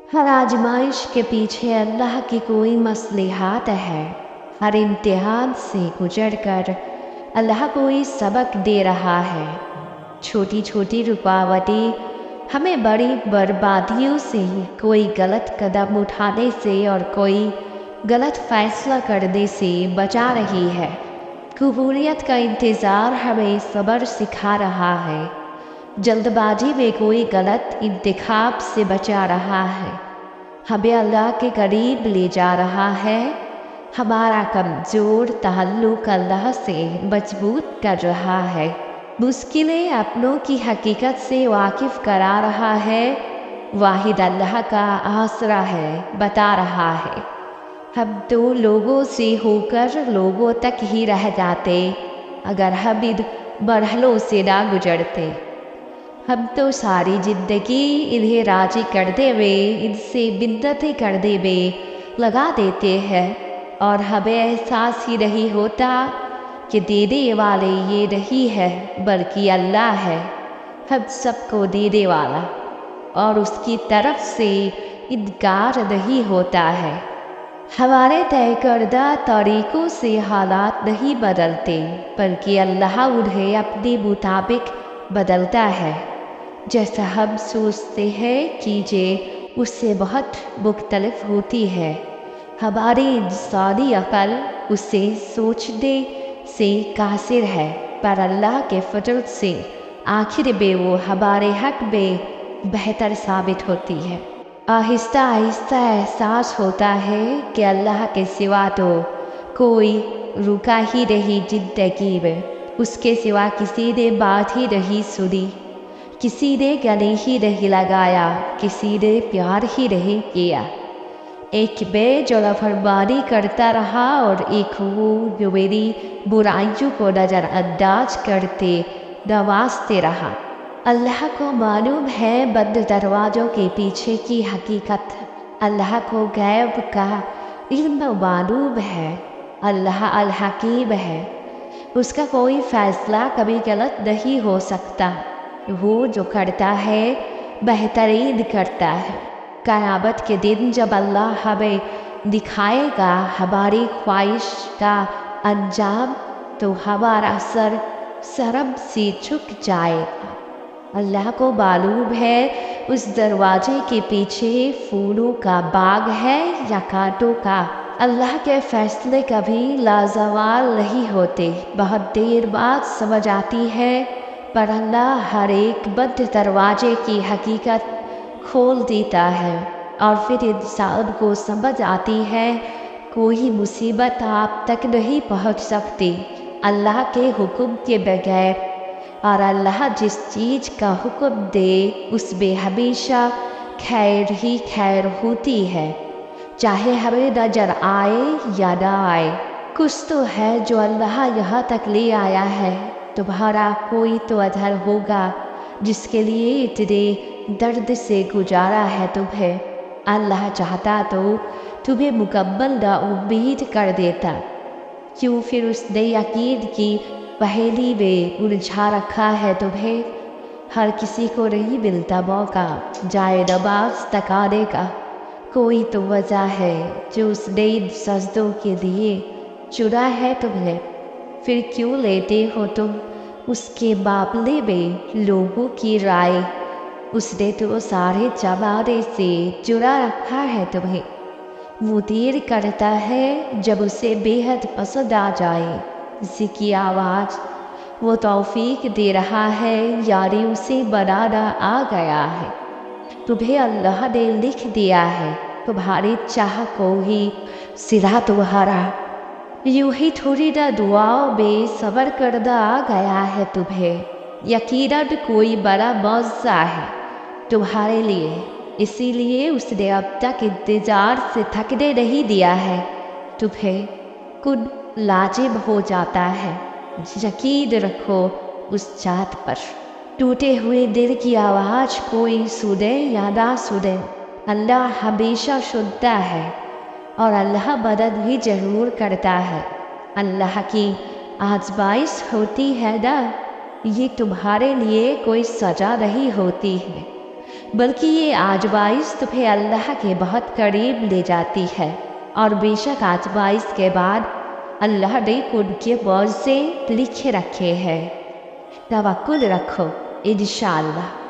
हर आजमाइश के पीछे अल्लाह की कोई मसलिहात है। हर इम्तिहान से गुजर कर अल्लाह कोई सबक दे रहा है। छोटी छोटी रुकावटें हमें बड़ी बर्बादियों से, कोई गलत कदम उठाने से और कोई गलत फैसला करने से बचा रही है। कबूलियत का इंतज़ार हमें सब्र सिखा रहा है। जल्दबाजी में कोई गलत इंतखाब से बचा रहा है। हमें अल्लाह के करीब ले जा रहा है। हमारा कमज़ोर ताल्लुक़ अल्लाह से मजबूत कर रहा है। मुश्किलें अपनों की हकीकत से वाकिफ़ करा रहा है। वाहिद अल्लाह का आसरा है, बता रहा है। हम तो लोगों से होकर लोगों तक ही रह जाते अगर हम इन मरहलों से ना गुजरते। हम तो सारी ज़िंदगी इन्हें राज़ी करने में, इनसे मिन्नतें करने में लगा देते हैं और हमें एहसास ही नहीं होता कि देने वाले ये नहीं है बल्कि अल्लाह है, हम सबको देने वाला, और उसकी तरफ से इनकार नहीं होता है। हमारे तय करदा तरीक़ों से हालात नहीं बदलते बल्कि अल्लाह उन्हें अपने मुताबिक बदलता है। जैसा हम सोचते हैं चीज़ें उससे बहुत मुख्तलिफ होती है। हमारी इंसानी अक़ल उससे सोचने से कासिर है, पर अल्लाह के फजल से आखिर में वो हमारे हक़ में बेहतर साबित होती है। आहिस्ता आहिस्ता एहसास होता है कि अल्लाह के सिवा तो कोई रुका ही नहीं ज़िंदगी में। उसके सिवा किसी ने बात ही नहीं सुनी, किसी ने गले ही नहीं लगाया, किसी ने प्यार ही नहीं किया। एक मैं जो नाफरमानी करता रहा और एक वो जो मेरी बुराइयों को नज़रअंदाज करते नवाजते रहा। अल्लाह को मालूम है बंद दरवाज़ों के पीछे की हकीकत। अल्लाह को गैब का इल्म मालूम है। अल्लाह अल हकीम है। उसका कोई फ़ैसला कभी गलत नहीं हो सकता। वो जो करता है बेहतरीन करता है। क़यामत के दिन जब अल्लाह हमें दिखाएगा हमारी ख्वाहिश का अंजाम, तो हमारा सर शर्म से झुक जाएगा। अल्लाह को मालूम है उस दरवाजे के पीछे फूलों का बाग है या कांटों का। अल्लाह के फैसले कभी लाजवाल नहीं होते, बहुत देर बाद समझ आती है, पर अल्लाह हर एक बंद दरवाजे की हकीकत खोल देता है और फिर इंसान को समझ आती है कोई मुसीबत आप तक नहीं पहुंच सकती अल्लाह के हुक्म के बगैर, और अल्लाह जिस चीज़ का हुक्म दे उसमें हमेशा खैर ही खैर होती है, चाहे हमें नजर आए या ना आए। कुछ तो है जो अल्लाह यहाँ तक ले आया है। तुम्हारा कोई तो अधर होगा जिसके लिए इतने दर्द से गुजारा है तुम्हें। अल्लाह चाहता तो तुम्हें मुकम्मल नाउम्मीद कर देता, क्यों फिर उसने यकीन की पहेली में उलझा रखा है तुम्हें। हर किसी को नहीं मिलता मौका जाए नमाज तक आने का। कोई तो वजह है जो उसने इन सजदों के लिए चुना है तुम्हें। फिर क्यों लेते हो तुम उसके मामले में लोगों की राय। उसने तो सारे जमाने से चुरा रखा है तुम्हें। वो देर करता है जब उसे बेहद पसंद आ जाए जिसकी आवाज़ वो तौफीक दे रहा है, यारी उसे बनाना आ गया है। तुम्हें अल्लाह ने लिख दिया है, तुम्हारी चाह को ही सिला तुम्हारा। यूं ही थोड़ी ना दुआओं में सब्र करना आ गया है तुम्हें। यकीनन कोई बड़ा मौज़ा है तुम्हारे लिए, इसीलिए उसने अब तक इंतज़ार से थकने नहीं दिया है तुम्हें। कुन लाजिम हो जाता है, यकीन रखो उस जात पर। टूटे हुए दिल की आवाज़ कोई सुने या ना सुने, अल्लाह हमेशा सुनता है और अल्लाह मदद भी ज़रूर करता है। अल्लाह की आज़माइश होती है ना, ये तुम्हारे लिए कोई सज़ा नहीं होती है। بلکہ یہ آزمائش تمہیں اللہ کے بہت قریب لے جاتی ہے، اور بے شک آزمائش کے بعد اللہ نے ان کے معاوضے لکھے رکھے ہیں۔ توکل رکھو، انشاءاللہ۔